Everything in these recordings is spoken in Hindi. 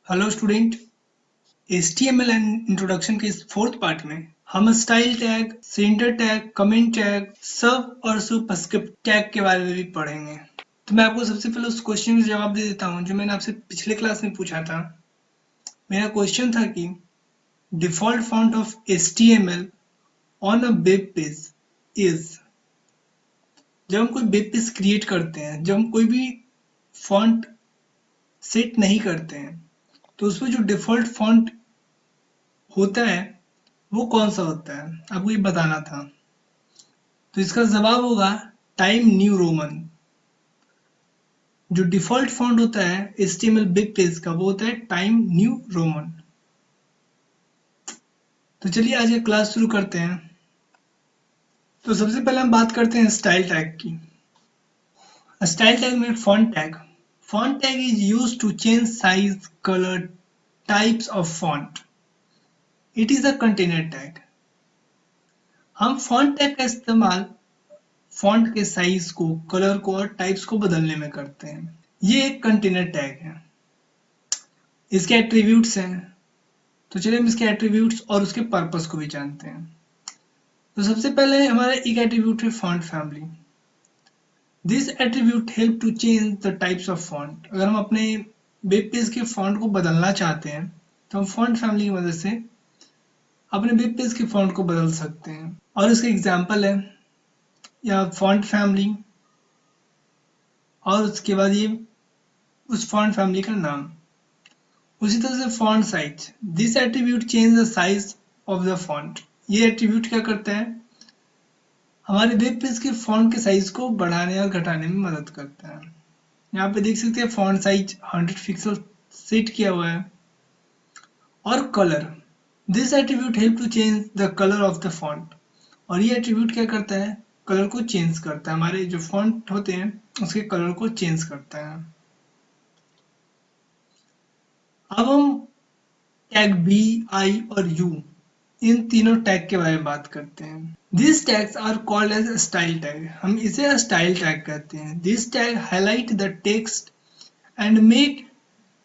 Hello student. HTML and introduction के इस फोर्थ पार्ट में हम style tag, centre tag, comment tag, सब और सुपरस्क्रिप्ट टैग के बारे में भी पढ़ेंगे। तो मैं आपको सबसे पहले उस क्वेश्चन का जवाब दे देता हूँ जो मैंने आपसे पिछले क्लास में पूछा था। मेरा क्वेश्चन था कि default font of HTML on a web page is. जब हम कोई वेब पेज क्रिएट करते हैं, जब हम कोई भी फॉन्ट सेट नहीं करते हैं, तो उसमें जो डिफॉल्ट फॉन्ट होता है वो कौन सा होता है, आपको ये बताना था। तो इसका जवाब होगा टाइम न्यू रोमन। जो डिफॉल्ट फॉन्ट होता है HTML बिग पेज का वो होता है टाइम न्यू रोमन। तो चलिए आज ये क्लास शुरू करते हैं। तो सबसे पहले हम बात करते हैं स्टाइल टैग की। स्टाइल टैग में font tag. Font tag is used to change size, colour, types of font. It is a container tag. हम फॉन्ट टैग का इस्तेमाल फॉन्ट के साइज को, कलर को और टाइप्स को बदलने में करते हैं। ये एक कंटेनर टैग है। इसके एट्रीब्यूट्स हैं। तो चलिए हम इसके एट्रीब्यूट्स और उसके पर्पस को भी जानते हैं। तो सबसे पहले हमारा एक एट्रीब्यूट है font family. This attribute help to change the types of font. अगर हम अपने वेब पेज के फॉन्ट को बदलना चाहते हैं तो हम फॉन्ट फैमिली की मदद से अपने वेब पेज के फॉन्ट को बदल सकते हैं। और इसके एग्जाम्पल है या फॉन्ट फैमिली और उसके बाद ये उस फॉन्ट फैमिली का नाम। उसी तरह से font size. This attribute change the size of the font. ये एट्रीब्यूट क्या करता है, हमारे वेब पेज के फॉन्ट के साइज को बढ़ाने और घटाने में मदद करता है। यहाँ पे देख सकते हैं फॉन्ट साइज 100 पिक्सल सेट किया हुआ है। और colour. This attribute help to change the colour of the font. और ये एट्रीब्यूट क्या करता है, कलर को चेंज करता है। हमारे जो फॉन्ट होते हैं उसके कलर को चेंज करता है। अब हम टैग बी, आई और यू, इन तीनों टैग के बारे में बात करते हैं। These tags are called as style tag. हम इसे स्टाइल टैग कहते हैं। This tag highlight the text and make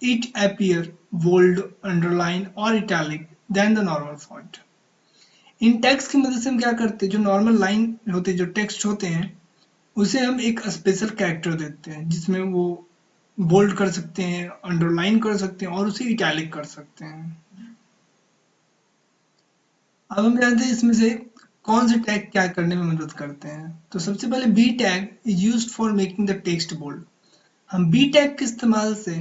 it appear bold, underline or italic than the normal font. In tags की मदद से हम क्या करते हैं, जो नॉर्मल लाइन होते हैं, जो टेक्स्ट होते हैं, उसे हम एक स्पेशल कैरेक्टर देते हैं जिसमें वो बोल्ड कर सकते हैं, अंडरलाइन कर सकते हैं और उसे इटैलिक कर सकते हैं। अब हम जानते हैं इसमें से कौन से टैग क्या करने में मदद करते हैं। तो सबसे पहले B tag is used for making the text bold. हम बी टैग के इस्तेमाल से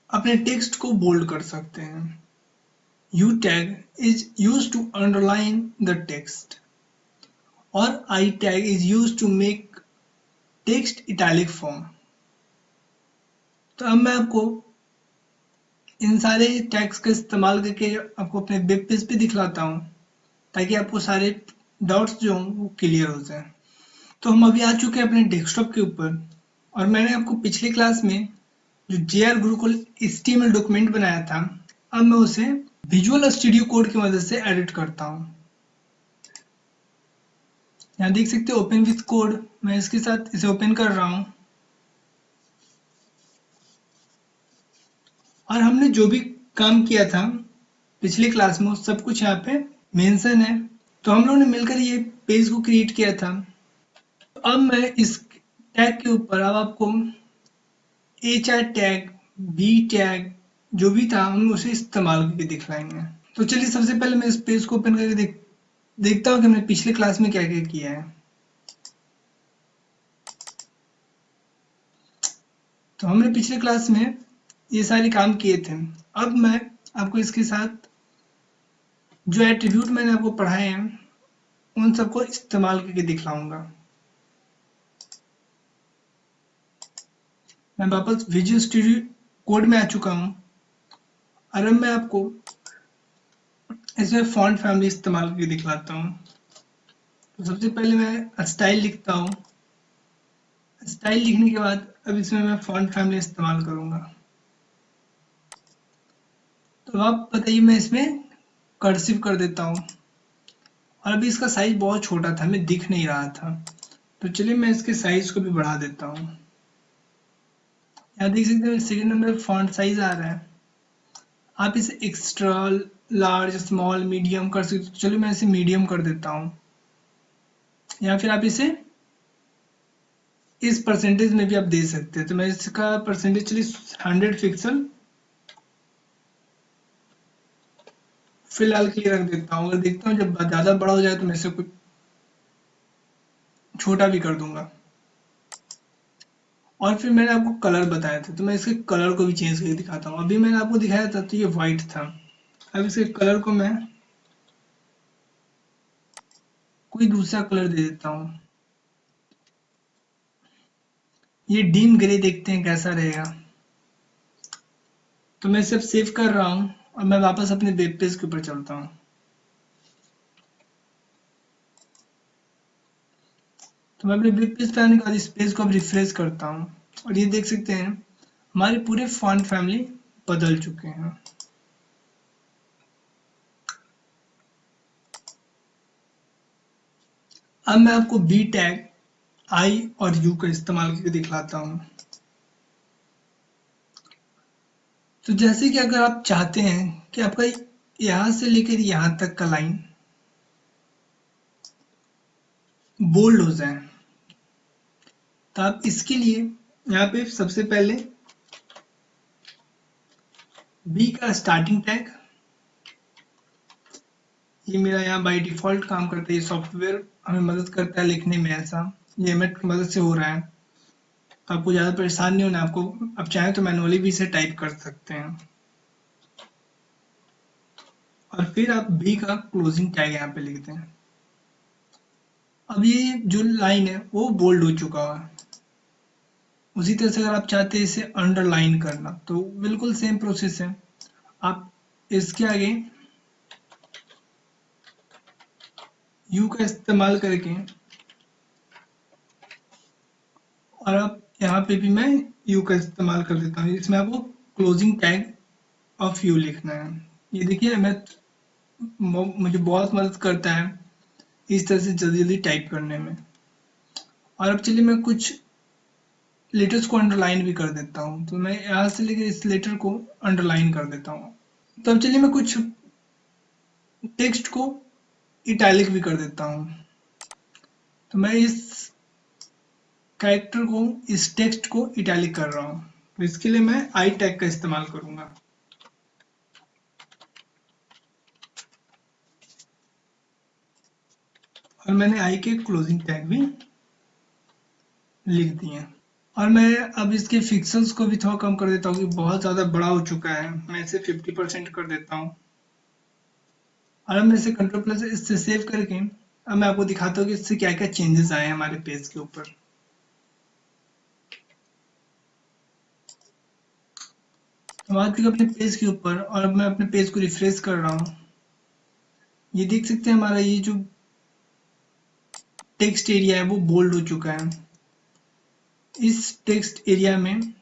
अपने टेक्स्ट को बोल्ड कर सकते हैं। U tag is used to underline the text और I tag is used to make text italic form. तो अब मैं आपको इन सारे टैग्स का इस्तेमाल करके आपको अपने वेब पेज पे दिखलाता हूँ ताकि आपको सारे डाउट्स जो हों वो क्लियर हो जाए। तो हम अभी आ चुके हैं अपने डेस्कटॉप के ऊपर और मैंने आपको पिछले क्लास में जो JR गुरुकुल HTML डॉक्यूमेंट बनाया था, अब मैं उसे विजुअल स्टूडियो कोड की मदद से एडिट करता हूँ। यहाँ देख सकते हैं ओपन विथ कोड। मैं इसके साथ इसे ओपन कर रहा हूँ और हमने जो भी काम किया था पिछले क्लास में सब कुछ यहाँ पे मेंशन है। तो हम लोगों ने मिलकर ये पेज को क्रिएट किया था। अब मैं इस टैग के ऊपर अब आपको HR टैग, बी टैग जो भी था हम उसे इस्तेमाल करके दिखलाएंगे। तो चलिए सबसे पहले मैं इस पेज को ओपन करके देखता हूँ कि हमने पिछले क्लास में क्या क्या किया है। तो हमने पिछले क्लास में ये सारे काम किए थे। अब मैं आपको इसके साथ जो एट्रीब्यूट मैंने आपको पढ़ाए हैं उन सबको इस्तेमाल करके दिखलाऊंगा। मैं वापस विजुअल स्टूडियो कोड में आ चुका हूँ और अब मैं आपको इसमें फॉन्ट फैमिली इस्तेमाल करके दिखलाता हूँ। तो सबसे पहले मैं स्टाइल लिखता हूँ। स्टाइल लिखने के बाद अब इसमें मैं फॉन्ट फैमिली इस्तेमाल करूंगा। तो अब बताइए मैं इसमें कर्सिव कर देता हूँ और अभी इसका साइज बहुत छोटा था, हमें दिख नहीं रहा था। तो चलिए मैं इसके साइज को भी बढ़ा देता हूँ। यहाँ देख सकते हैं सेकंड नंबर पे फॉन्ट साइज आ रहा है। आप इसे एक्स्ट्रा, लार्ज, स्मॉल, मीडियम कर सकते हो। चलो मैं इसे मीडियम कर देता हूँ, या फिर आप इसे इस परसेंटेज में भी आप दे सकते हैं। तो मैं इसका परसेंटेज चलिए 100 पिक्सल फिलहाल के लिए रख देता हूँ। अगर देखता हूँ जब ज़्यादा बड़ा हो जाए तो मैं इसे कुछ छोटा भी कर दूंगा। और फिर मैंने आपको कलर बताया था, तो मैं इसके कलर को भी चेंज करके दिखाता हूँ। अभी मैंने आपको दिखाया था तो ये वाइट था, अब इसके कलर को मैं कोई दूसरा कलर दे देता हूँ। ये डीम ग्रे, देखते हैं कैसा रहेगा। तो मैं सिर्फ सेव कर रहा हूँ और मैं वापस अपने वेब पेज के ऊपर चलता हूँ। तो मैं अपने वेब पेज पे आने के बाद इस पेज को अब रिफ्रेश करता हूँ और ये देख सकते हैं हमारे पूरे फॉन्ट फैमिली बदल चुके हैं। अब मैं आपको बी टैग, आई और यू का इस्तेमाल करके दिखलाता हूँ। तो जैसे कि अगर आप चाहते हैं कि आपका यहाँ से लेकर यहाँ तक का लाइन बोल्ड हो जाए, तो आप इसके लिए यहाँ पे सबसे पहले बी का स्टार्टिंग टैग, ये मेरा यहाँ बाय डिफॉल्ट काम करता है। ये सॉफ्टवेयर हमें मदद करता है लिखने में, ऐसा ये एमएट की मदद से हो रहा है। तो आपको ज़्यादा परेशान नहीं होना, आपको आप चाहें तो मैनुअली भी इसे टाइप कर सकते हैं। और फिर आप बी का क्लोजिंग टैग यहाँ पे लिखते हैं। अब ये जो लाइन है वो बोल्ड हो चुका है। उसी तरह से अगर आप चाहते हैं इसे अंडरलाइन करना तो बिल्कुल सेम प्रोसेस है। आप इसके आगे यू का इस्तेमाल करके, और अब यहाँ पे भी मैं यू का इस्तेमाल कर देता हूँ। इसमें आपको क्लोजिंग टैग ऑफ यू लिखना है। ये देखिए मैं मुझे बहुत मदद करता है इस तरह से जल्दी जल्दी टाइप करने में। और अब चलिए मैं कुछ लेटर्स को अंडरलाइन भी कर देता हूँ। तो मैं यहाँ से लेकर इस लेटर को अंडरलाइन कर देता हूँ। तो अब चलिए मैं कुछ टेक्स्ट को इटैलिक भी कर देता हूँ। तो मैं इस कैरेक्टर को, इस टेक्स्ट को इटैलिक कर रहा हूँ। तो इसके लिए मैं आई टैग का इस्तेमाल करूंगा। और मैंने आई के क्लोजिंग टैग भी लिख दिए। और मैं अब इसके पिक्सेल्स को भी थोड़ा कम कर देता हूँ कि बहुत ज़्यादा बड़ा हो चुका है। मैं इसे 50% कर देता हूँ। और अब मैं इसे कंट्रोल प्लस इससे सेव करके अब मैं आपको दिखाता हूँ कि इससे क्या क्या चेंजेस आए हैं हमारे पेज के ऊपर। तो आ चुके अपने पेज के ऊपर और अब मैं अपने पेज को रिफ्रेश कर रहा हूँ। ये देख सकते हैं हमारा ये जो टेक्स्ट एरिया है वो बोल्ड हो चुका है। इस टेक्स्ट एरिया में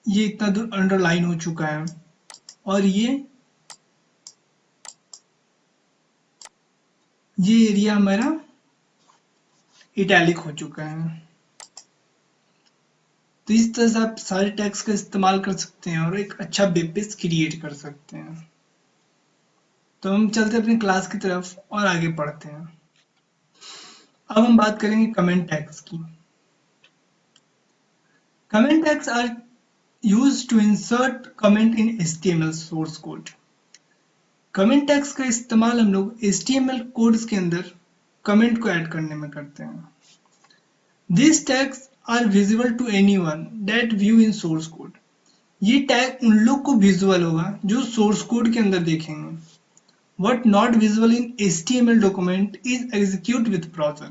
ये इतना दूर अंडरलाइन हो चुका है और ये एरिया हमारा इटैलिक हो चुका है। तो इस तरह से आप सारे टैग्स का इस्तेमाल कर सकते हैं और एक अच्छा वेब पेज क्रिएट कर सकते हैं। तो हम चलते हैं अपनी क्लास की तरफ और आगे पढ़ते हैं। अब हम बात करेंगे कमेंट टैग्स की। Comment tags are used to insert comment in HTML source code. Comment tags का इस्तेमाल हम लोग HTML कोड्स के अंदर कमेंट को ऐड करने में करते हैं। These tags are visible to anyone that view in source code. ये टैग उन लोग को विजुअल होगा जो सोर्स कोड के अंदर देखेंगे। What not visible in HTML document is execute with browser.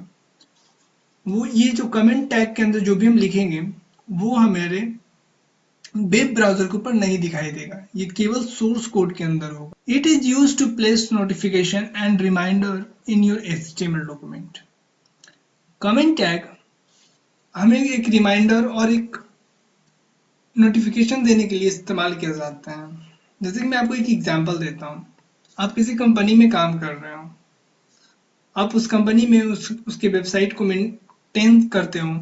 वो ये जो कमेंट टैग के अंदर जो भी हम लिखेंगे वो हमारे वेब ब्राउजर के ऊपर नहीं दिखाई देगा, ये केवल सोर्स कोड के अंदर होगा। It is use to place notification and reminder in your HTML document. Comment tag हमें एक रिमाइंडर और एक नोटिफिकेशन देने के लिए इस्तेमाल किया जाता है। जैसे कि मैं आपको एक एग्जांपल देता हूँ। आप किसी कंपनी में काम कर रहे हो, आप उस कंपनी में उसके वेबसाइट को मेंटेन करते हो,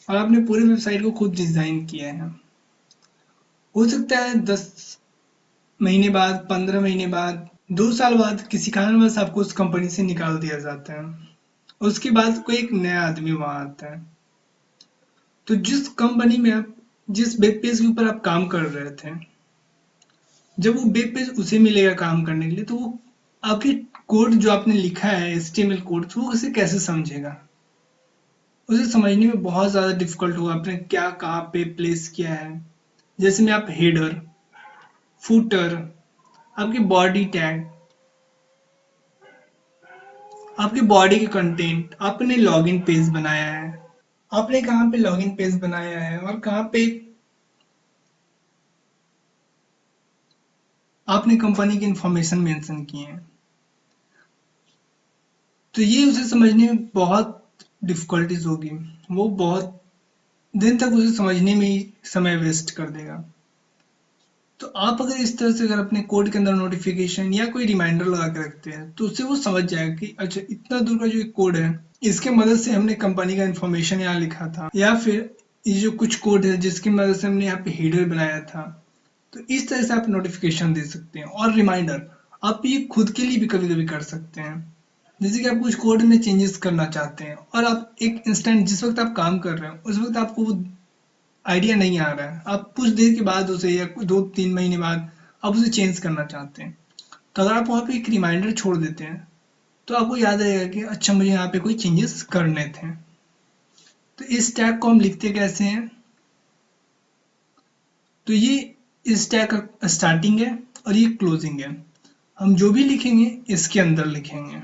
और आपने पूरी वेबसाइट को खुद डिजाइन किया है। हो सकता है 10 महीने बाद, 15 महीने बाद, 2 साल बाद किसी कारणवश आपको उस कंपनी से निकाल दिया जाता है। उसके बाद कोई एक नया आदमी वहां आता है। तो जिस कंपनी में आप, जिस वेब पेज के ऊपर आप काम कर रहे थे, जब वो वेब पेज उसे मिलेगा काम करने के लिए, तो वो आपकी कोड जो आपने लिखा है HTML कोड, तो वो उसे कैसे समझेगा? उसे समझने में बहुत ज़्यादा डिफिकल्ट होगा आपने क्या कहाँ पे प्लेस किया है। जैसे में आप हेडर, फूटर, आपके बॉडी टैग, आपके बॉडी के कंटेंट, आपने लॉगिन पेज बनाया है, आपने कहाँ पे लॉगिन पेज बनाया है और कहाँ पे आपने कंपनी की इंफॉर्मेशन मेंशन की है। तो ये उसे समझने में बहुत डिफिकल्टीज होगी। वो बहुत दिन तक उसे समझने में ही समय वेस्ट कर देगा। तो आप अगर इस तरह से अगर अपने कोड के अंदर नोटिफिकेशन या कोई रिमाइंडर लगा के रखते हैं, तो उससे वो समझ जाएगा कि अच्छा, इतना दूर का जो एक कोड है, इसके मदद से हमने कंपनी का इंफॉर्मेशन यहाँ लिखा था, या फिर ये जो कुछ कोड है जिसकी मदद से हमने यहाँ पे हेडर बनाया था। तो इस तरह से आप नोटिफिकेशन दे सकते हैं। और रिमाइंडर आप ये खुद के लिए भी कभी कभी कर सकते हैं। जैसे कि आप कुछ कोड में चेंजेस करना चाहते हैं और आप एक इंस्टेंट, जिस वक्त आप काम कर रहे हैं उस वक्त आपको वो आइडिया नहीं आ रहा है, आप कुछ देर के बाद उसे या 2-3 महीने बाद आप उसे चेंज करना चाहते हैं, तो अगर आप वहाँ पे एक रिमाइंडर छोड़ देते हैं, तो आपको याद आएगा कि अच्छा, मुझे यहाँ पे कोई चेंजेस करने थे। तो इस टैग को हम लिखते कैसे हैं? तो ये इस टैग का स्टार्टिंग है और ये क्लोजिंग है। हम जो भी लिखेंगे इसके अंदर लिखेंगे,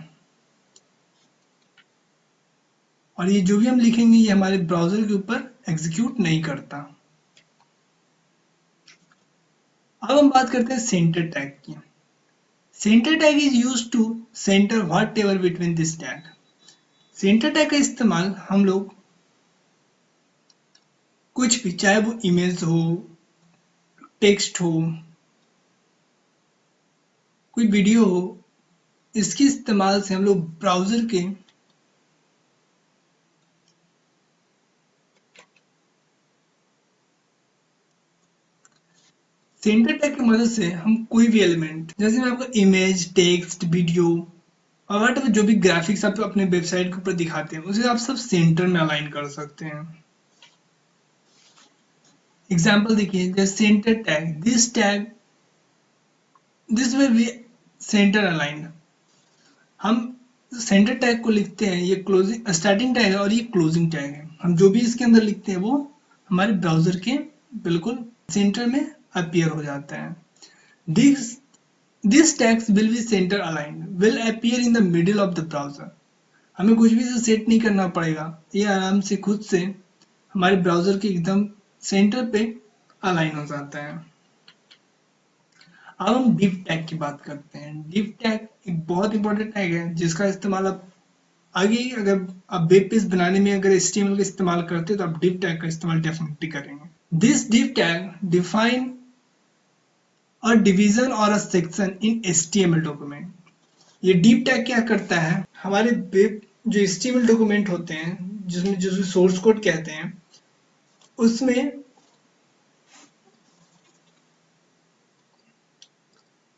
और ये जो भी हम लिखेंगे ये हमारे ब्राउजर के ऊपर एग्जीक्यूट नहीं करता। अब हम बात करते हैं सेंटर टैग की। Centre tag is used to centre whatever between this tag. Centre tag का इस्तेमाल हम लोग कुछ भी, चाहे वो इमेज हो, टेक्स्ट हो, कोई वीडियो हो, इसके इस्तेमाल से हम लोग ब्राउजर के सेंटर टैग की मदद से हम कोई भी एलिमेंट, जैसे मैं आपको इमेज, टेक्स्ट, वीडियो और वट जो भी ग्राफिक्स आप अपने वेबसाइट के ऊपर दिखाते हैं, उसे आप सब सेंटर में अलाइन कर सकते हैं। एग्जाम्पल देखिए, जैसे centre tag, this will be centre aligned. हम सेंटर टैग को लिखते हैं, ये क्लोजिंग स्टार्टिंग टैग है और ये क्लोजिंग टैग है। हम जो भी इसके अंदर लिखते हैं वो हमारे ब्राउजर के बिल्कुल सेंटर में अपीयर हो जाता है। This this tags will be centre aligned, will appear in the middle of the browser. हमें कुछ भी सेट नहीं करना पड़ेगा, ये आराम से खुद से हमारे ब्राउजर के एकदम सेंटर पे अलाइन हो जाता है। अब हम डिव टैग की बात करते हैं। डिव टैग एक बहुत इंपॉर्टेंट टैग है जिसका इस्तेमाल आप आगे, अगर आप वेब पेज बनाने में अगर HTML का इस्तेमाल करते हैं तो आप डिव टैग का इस्तेमाल डेफिनेटली करेंगे। This div tag define a division और a section in HTML document. ये डिव टैग क्या करता है, हमारे वेब जो HTML डॉक्यूमेंट होते हैं, जिसमें जो सोर्स कोड कहते हैं, उसमें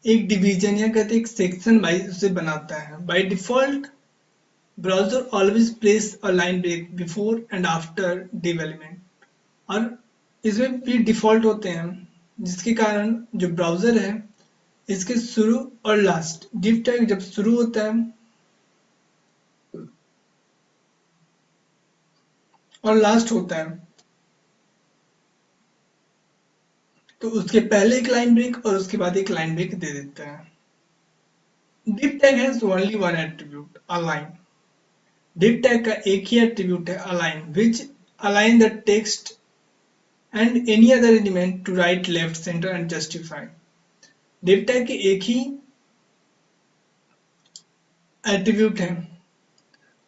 एक डिवीजन या कहते हैं एक सेक्शन वाइज उसे बनाता है। By default browser always place a line break before and after div element. और इसमें भी डिफॉल्ट होते हैं, जिसके कारण जो ब्राउजर है इसके शुरू और लास्ट, div टैग जब शुरू होता है और लास्ट होता है, तो उसके पहले एक लाइन ब्रेक और उसके बाद एक लाइन ब्रेक दे देता है। div tag has only one attribute, align। div tag का एक ही एट्रीब्यूट है, align, which align the text and any other element to right, left, center and justify। div tag की एक ही एट्रीब्यूट है,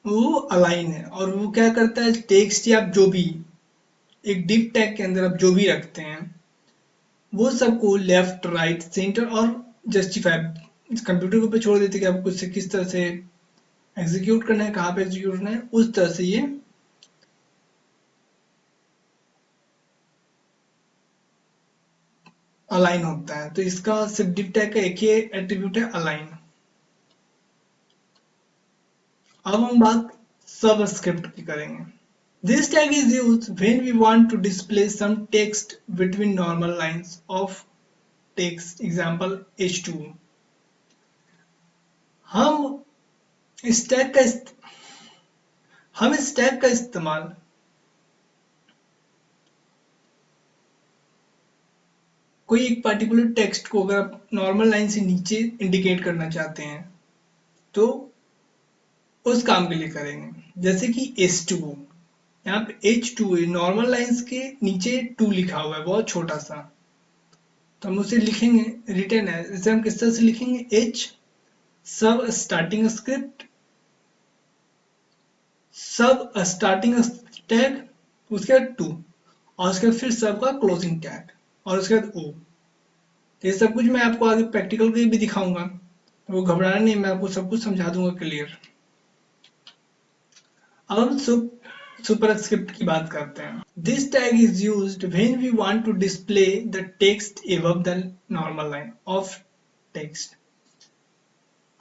वो अलाइन है, और वो क्या करता है, टेक्स्ट या आप जो भी एक div टैग के अंदर आप जो भी रखते हैं वो सबको लेफ्ट, राइट, सेंटर और जस्टिफाई कंप्यूटर के ऊपर छोड़ देते कि आपको इसे किस तरह से एग्जीक्यूट करना है, कहाँ पे एग्जीक्यूट करना है, उस तरह से ये अलाइन होता है। तो इसका सिर्फ div टैग का एक ही एट्रीब्यूट है, अलाइन। अब हम बात सबस्क्रिप्ट की करेंगे। This tag is used when we want to display some text between normal lines of text, example H2। हम इस टैग का इस्तेमाल कोई एक पर्टिकुलर टेक्स्ट को अगर आप नॉर्मल लाइन से नीचे इंडिकेट करना चाहते हैं तो उस काम के लिए करेंगे। जैसे कि H2O, यहाँ पे H2O नॉर्मल लाइंस के नीचे 2 लिखा हुआ है, बहुत छोटा सा। तो हम उसे लिखेंगे रिटर्न है, इसे हम किस तरह से लिखेंगे, H सब स्टार्टिंग स्क्रिप्ट, सब स्टार्टिंग टैग, उसके बाद 2 और उसके बाद फिर सब का क्लोजिंग टैग और उसके बाद O। तो ये सब कुछ मैं आपको आगे प्रैक्टिकल के भी दिखाऊंगा, तो वो घबराना नहीं, मैं आपको सब कुछ समझा दूंगा क्लियर। अब हम सुपरस्क्रिप्ट की बात करते हैं। This tag is used when we want to display the text above the normal line of text.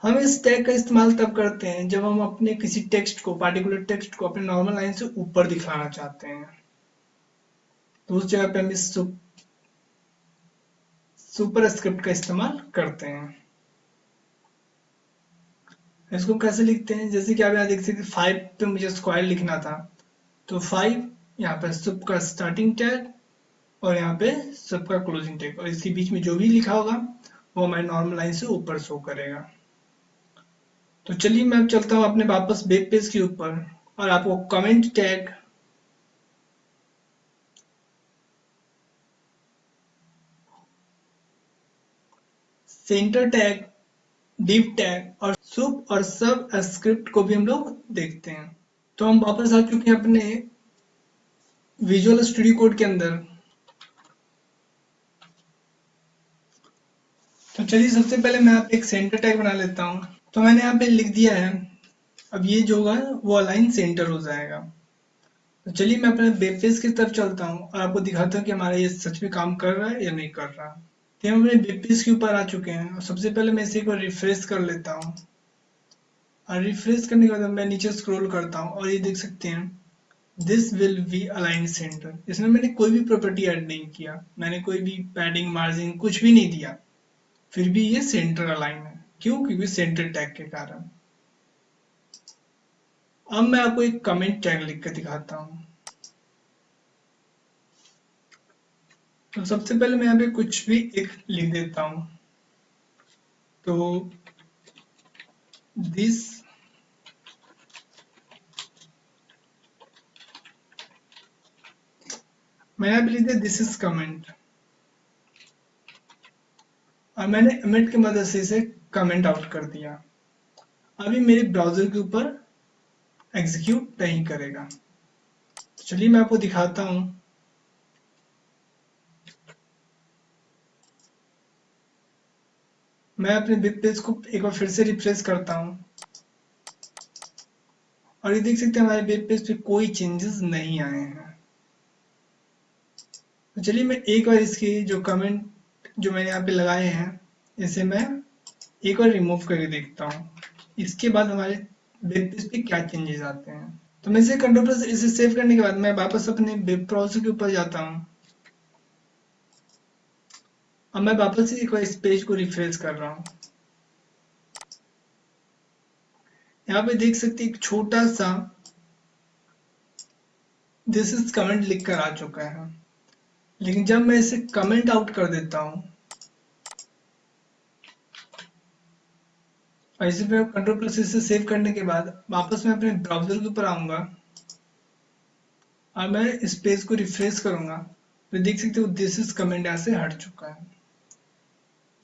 हम इस टैग का इस्तेमाल तब करते हैं जब हम अपने किसी टेक्स्ट को, पार्टिकुलर टेक्स्ट को अपने नॉर्मल लाइन से ऊपर दिखाना चाहते हैं। तो उस जगह पे हम इस सुपरस्क्रिप्ट का इस्तेमाल करते हैं। इसको कैसे लिखते हैं, जैसे कि आप यहाँ देख सकते 5 पे मुझे स्क्वायर लिखना था, तो 5 यहाँ पे सब का स्टार्टिंग टैग और यहाँ पे सबका क्लोजिंग टैग, और इसके बीच में जो भी लिखा होगा वो हमारे नॉर्मल लाइन से ऊपर शो करेगा। तो चलिए मैं अब चलता हूँ अपने वापस वेब पेज के ऊपर और आपको comment tag, centre tag, div tag और सुप और सब स्क्रिप्ट को भी हम लोग देखते हैं। तो हम वापस आ चुके हैं अपने विजुअल स्टूडियो कोड के अंदर। तो चलिए सबसे पहले मैं आप एक सेंटर टैग बना लेता हूँ। तो मैंने यहाँ पे लिख दिया है, अब ये जो होगा वो अलाइन सेंटर हो जाएगा। तो चलिए मैं अपने वेब पेज की तरफ चलता हूँ और आपको दिखाता हूँ कि हमारा ये सच में काम कर रहा है या नहीं कर रहा। तो हम अपने वेब पेज के ऊपर आ चुके हैं और सबसे पहले मैं इसे एक बार रिफ्रेश कर लेता हूँ। और रिफ्रेश करने के बाद मैं नीचे स्क्रॉल करता हूँ और ये देख सकते हैं this will be align centre. इसमें मैंने कोई भी प्रॉपर्टी ऐड नहीं किया, मैंने कोई भी पैडिंग मार्जिन कुछ भी नहीं दिया, फिर भी ये सेंटर अलाइन है। क्यों? क्योंकि सेंटर टैग के कारण। अब मैं आपको एक कमेंट टैग लिख कर दिखाता हूँ। तो सबसे पहले मैं यहाँ पे कुछ भी एक लिख देता हूँ। तो दिस मैंने यहाँ पे लिख दिया दिस इज कमेंट और मैंने एमिट की मदद से इसे कमेंट आउट कर दिया। अभी मेरे ब्राउजर के ऊपर एग्जीक्यूट नहीं करेगा। तो चलिए मैं आपको दिखाता हूँ। मैं अपने वेब पेज को एक बार फिर से रिफ्रेश करता हूँ और ये देख सकते हैं हमारे वेब पेज पे कोई चेंजेस नहीं आए हैं। तो चलिए मैं एक बार इसकी जो कमेंट जो मैंने यहाँ पे लगाए हैं इसे मैं एक बार रिमूव करके देखता हूँ, इसके बाद हमारे वेब पेज पे क्या चेंजेस आते हैं। तो मैं इसे कंट्रोल प्लस इसे सेव करने के बाद मैं वापस अपने वेब ब्राउज़र के ऊपर जाता हूँ। अब मैं वापस से एक बार इस पेज को रिफ्रेश कर रहा हूँ। यहाँ पे देख सकते हैं एक छोटा सा दिस इज कमेंट लिख कर आ चुका है, लेकिन जब मैं इसे कमेंट आउट कर देता हूँ और इसे मैं कंट्रोल प्लस इसे सेव करने के बाद वापस मैं अपने ब्राउजर के ऊपर आऊंगा और मैं इस पेज को रिफ्रेश करूंगा तो देख सकते हो दिस इज कमेंट यहाँ से हट चुका है।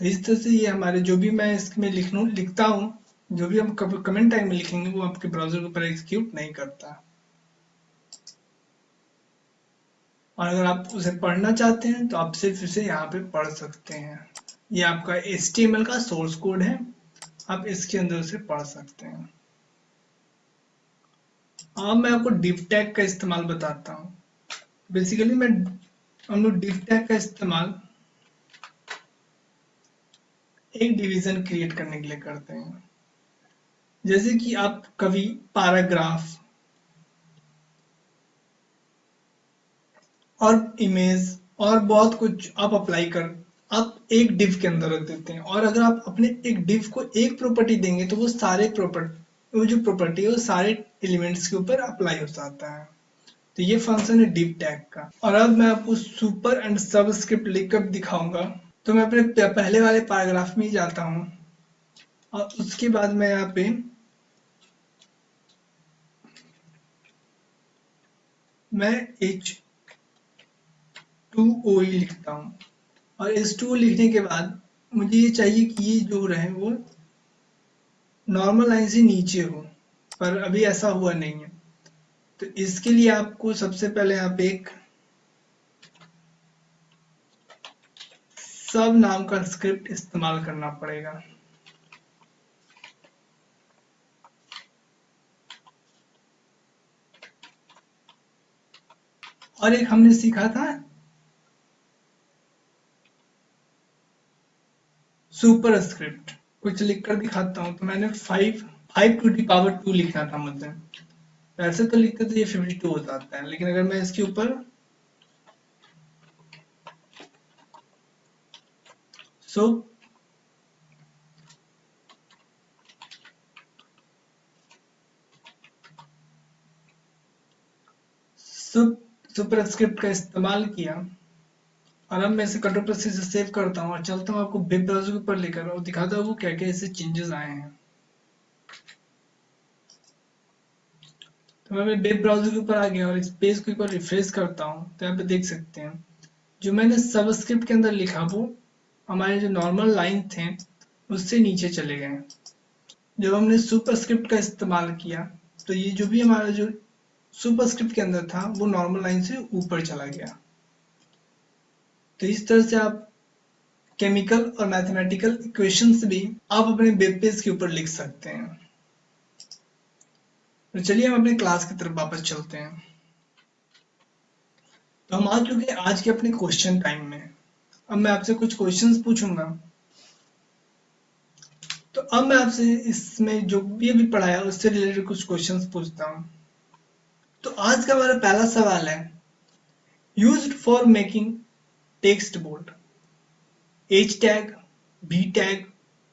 तो इस तरह से ये हमारे जो भी मैं इसमें लिखता हूँ, जो भी हम कमेंट टाइम में लिखेंगे वो आपके ब्राउजर के ऊपर एग्जीक्यूट नहीं करता। और अगर आप उसे पढ़ना चाहते हैं तो आप सिर्फ इसे यहाँ पे पढ़ सकते हैं। ये आपका HTML का सोर्स कोड है, आप इसके अंदर उसे पढ़ सकते हैं। अब मैं आपको div टैग का इस्तेमाल बताता हूँ। बेसिकली हम लोग div टैग का इस्तेमाल एक डिवीजन क्रिएट करने के लिए करते हैं। जैसे कि आप कभी पैराग्राफ और इमेज और बहुत कुछ आप अप्लाई कर आप एक डिव के अंदर रख देते हैं, और अगर आप अपने एक डिव को एक प्रॉपर्टी देंगे तो वो सारे प्रॉपर्टी, वो जो प्रॉपर्टी है वो सारे एलिमेंट्स के ऊपर अप्लाई हो जाता है। तो ये फंक्शन है div टैग का। और अब मैं आपको सुपर एंड सबस्क्रिप्ट लिखकर दिखाऊंगा। तो मैं अपने पहले वाले पैराग्राफ में ही जाता हूँ, और उसके बाद मैं यहाँ पे मैं H2O लिखता हूँ, और H2O लिखने के बाद मुझे ये चाहिए कि ये जो रहे वो नॉर्मल लाइन से नीचे हो, पर अभी ऐसा हुआ नहीं है। तो इसके लिए आपको सबसे पहले यहाँ पे एक सब नाम का स्क्रिप्ट इस्तेमाल करना पड़ेगा। और एक हमने सीखा था सुपर स्क्रिप्ट। कुछ लिखकर दिखाता हूँ। तो मैंने 5 to the power 2 लिखना था मुझे। वैसे तो लिखते तो ये 52 हो जाता है, लेकिन अगर मैं इसके ऊपर सो सुपर स्क्रिप्ट का इस्तेमाल किया, और अब मैं इसे कंट्रोल प्लस से सेव करता हूँ और चलता हूँ आपको वेब ब्राउज़र के ऊपर लेकर, और दिखाता हूँ क्या क्या इससे चेंजेस आए हैं। तो मैं वेब ब्राउज़र के ऊपर आ गया और इस पेज को एक बार रिफ्रेश करता हूँ, तो यहाँ पे देख सकते हैं जो मैंने सबस्क्रिप्ट के अंदर लिखा वो हमारे जो नॉर्मल लाइन थे उससे नीचे चले गए। जब हमने सुपरस्क्रिप्ट का इस्तेमाल किया तो ये जो भी हमारा जो सुपरस्क्रिप्ट के अंदर था वो नॉर्मल लाइन से ऊपर चला गया। तो इस तरह से आप केमिकल और मैथमेटिकल इक्वेशंस भी आप अपने वेब पेज के ऊपर लिख सकते हैं। तो चलिए हम अपने क्लास की तरफ वापस चलते हैं। तो हम आ चुके हैं आज के अपने क्वेश्चन टाइम में। अब मैं आपसे कुछ क्वेश्चंस पूछूंगा, तो अब मैं आपसे इसमें जो भी अभी पढ़ाया उससे रिलेटेड कुछ क्वेश्चंस पूछता हूँ। तो आज का हमारा पहला सवाल है, used for making text bold, H tag, B tag,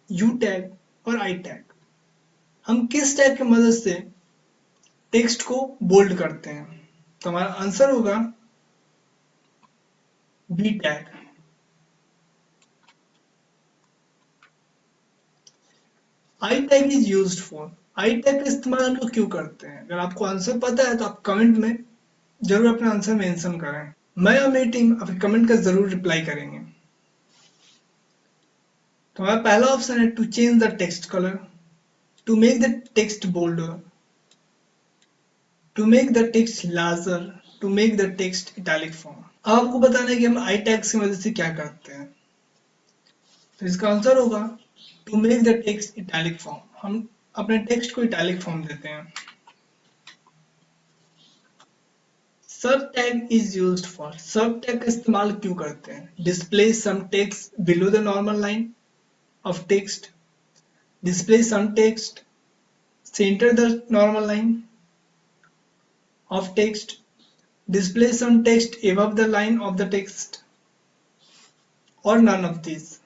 U tag और I टैग। हम किस टैग की मदद से टेक्स्ट को बोल्ड करते हैं? तो हमारा आंसर होगा B tag. I tag is used for, I tag का इस्तेमाल हम लोग क्यों करते हैं? अगर आपको आंसर पता है तो आप कमेंट में जरूर अपना आंसर मेंशन करें। मैं और मेरी टीम आपके कमेंट का जरूर रिप्लाई करेंगे। तो हमारा पहला ऑप्शन है to change the text colour, to make the text bolder, to make the text larger, to make the text italic form. अब आपको बताना है कि हम आई टैग्स की मदद से क्या करते हैं। तो इसका आंसर होगा to make the text italic form. हम अपने टेक्स्ट को इटैलिक फॉर्म देते हैं। Sub tag is used for, sub tag का इस्तेमाल क्यों करते हैं? Display some text below the normal line of text, display some text center the normal line of text, display some text above the line of the text, or none of these।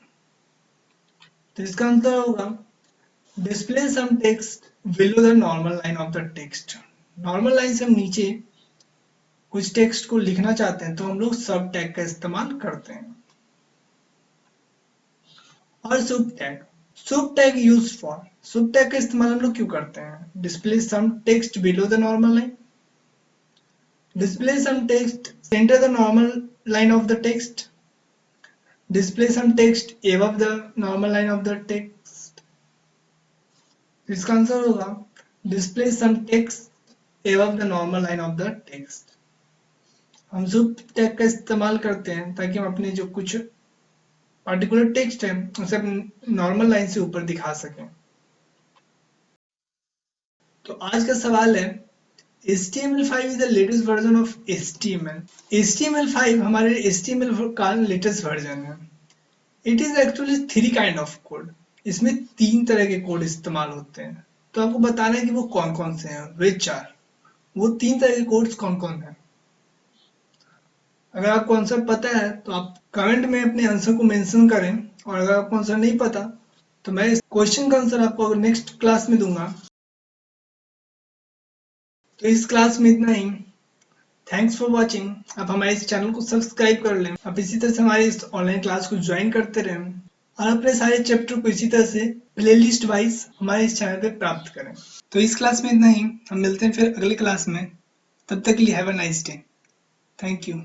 तो इसका आंसर होगा display some text below the normal line of the text। Normal line से हम नीचे कुछ टेक्स्ट को लिखना चाहते हैं तो हम लोग सब टैग का इस्तेमाल करते हैं। और sub tag, sub tag use for, sub tag का इस्तेमाल हम लोग क्यों करते हैं? Display some text below the normal line, display some text center the normal line of the text, display some text above the normal line of the text। इसका आंसर होगा display some text above the normal line of the text। हम सब टैग का इस्तेमाल करते हैं ताकि हम अपने जो कुछ पर्टिकुलर टेक्स्ट है उसे नॉर्मल लाइन से ऊपर दिखा सकें। तो आज का सवाल है, HTML5 is the latest version of HTML। HTML5 हमारे HTML का लेटेस्ट वर्जन है। It is actually 3 kind of code. इसमें 3 तरह के कोड इस्तेमाल होते हैं। तो आपको बताना है कि वो कौन कौन से हैं, विच आर, वो 3 तरह के कोड्स कौन कौन हैं। अगर आपको आंसर पता है तो आप कमेंट में अपने आंसर को मेंशन करें, और अगर आपको आंसर नहीं पता तो मैं इस क्वेश्चन का आंसर आपको नेक्स्ट क्लास में दूंगा। तो इस क्लास में इतना ही। Thanks for watching. आप हमारे इस चैनल को सब्सक्राइब कर लें। आप इसी तरह से हमारे इस ऑनलाइन क्लास को ज्वाइन करते रहें और अपने सारे चैप्टर को इसी तरह से प्लेलिस्ट वाइज हमारे इस चैनल पे प्राप्त करें। तो इस क्लास में इतना ही। हम मिलते हैं फिर अगले क्लास में। तब तक के लिए have a nice day. Thank you.